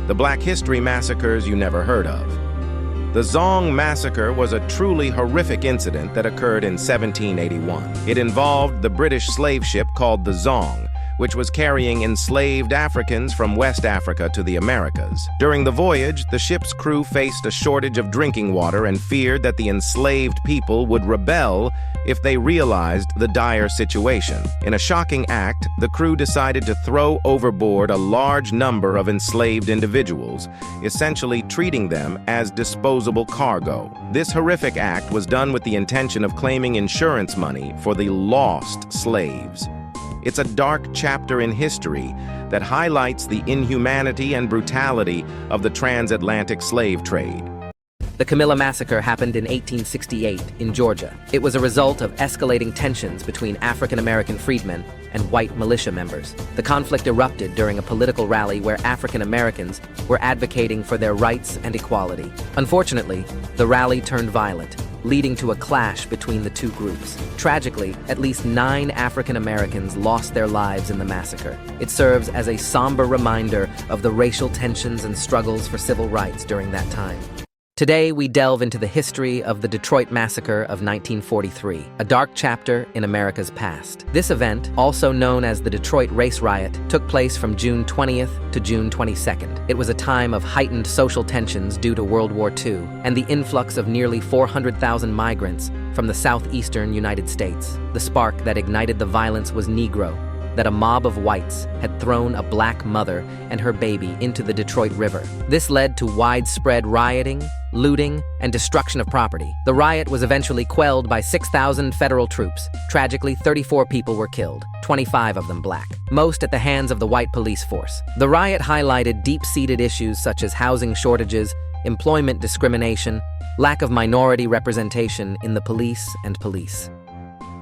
the Black History massacres you never heard of. The Zong Massacre was a truly horrific incident that occurred in 1781. It involved the British slave ship called the Zong, which was carrying enslaved Africans from West Africa to the Americas. During the voyage, the ship's crew faced a shortage of drinking water and feared that the enslaved people would rebel if they realized the dire situation. In a shocking act, the crew decided to throw overboard a large number of enslaved individuals, essentially treating them as disposable cargo. This horrific act was done with the intention of claiming insurance money for the lost slaves. It's a dark chapter in history that highlights the inhumanity and brutality of the transatlantic slave trade. The Camila Massacre happened in 1868 in Georgia. It was a result of escalating tensions between African-American freedmen and white militia members. The conflict erupted during a political rally where African Americans were advocating for their rights and equality. Unfortunately, the rally turned violent, leading to a clash between the two groups. Tragically, at least 9 African Americans lost their lives in the massacre. It serves as a somber reminder of the racial tensions and struggles for civil rights during that time. Today, we delve into the history of the Detroit Massacre of 1943, a dark chapter in America's past. This event, also known as the Detroit Race Riot, took place from June 20th to June 22nd. It was a time of heightened social tensions due to World War II and the influx of nearly 400,000 migrants from the southeastern United States. The spark that ignited the violence was Negro, that a mob of whites had thrown a black mother and her baby into the Detroit River. This led to widespread rioting, looting, and destruction of property. The riot was eventually quelled by 6,000 federal troops. Tragically, 34 people were killed, 25 of them black, most at the hands of the white police force. The riot highlighted deep-seated issues such as housing shortages, employment discrimination, lack of minority representation in the police and police.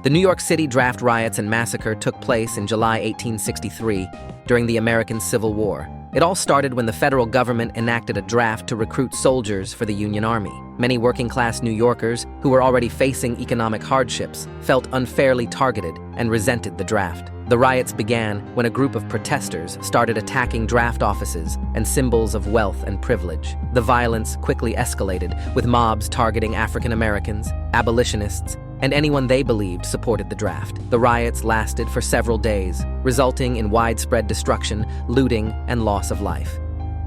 The New York City draft riots and massacre took place in July 1863 during the American Civil War. It all started when the federal government enacted a draft to recruit soldiers for the Union Army. Many working-class New Yorkers, who were already facing economic hardships, felt unfairly targeted and resented the draft. The riots began when a group of protesters started attacking draft offices and symbols of wealth and privilege. The violence quickly escalated, with mobs targeting African Americans, abolitionists, and anyone they believed supported the draft. The riots lasted for several days, resulting in widespread destruction, looting, and loss of life.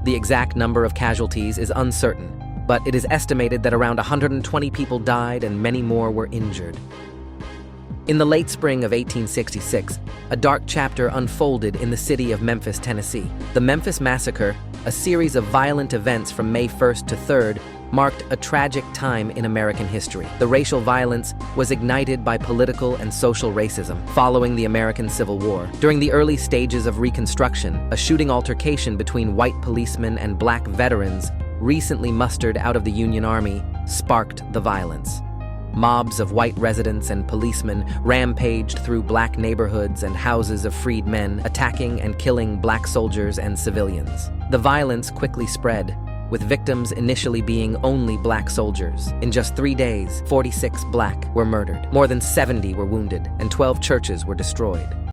The exact number of casualties is uncertain, but it is estimated that around 120 people died and many more were injured. In the late spring of 1866, a dark chapter unfolded in the city of Memphis, Tennessee. The Memphis Massacre, a series of violent events from May 1st to 3rd, marked a tragic time in American history. The racial violence was ignited by political and social racism following the American Civil War. During the early stages of Reconstruction, a shooting altercation between white policemen and black veterans recently mustered out of the Union Army sparked the violence. Mobs of white residents and policemen rampaged through black neighborhoods and houses of freed men, attacking and killing black soldiers and civilians. The violence quickly spread, with victims initially being only black soldiers. In just 3 days, 46 black were murdered, more than 70 were wounded, and 12 churches were destroyed.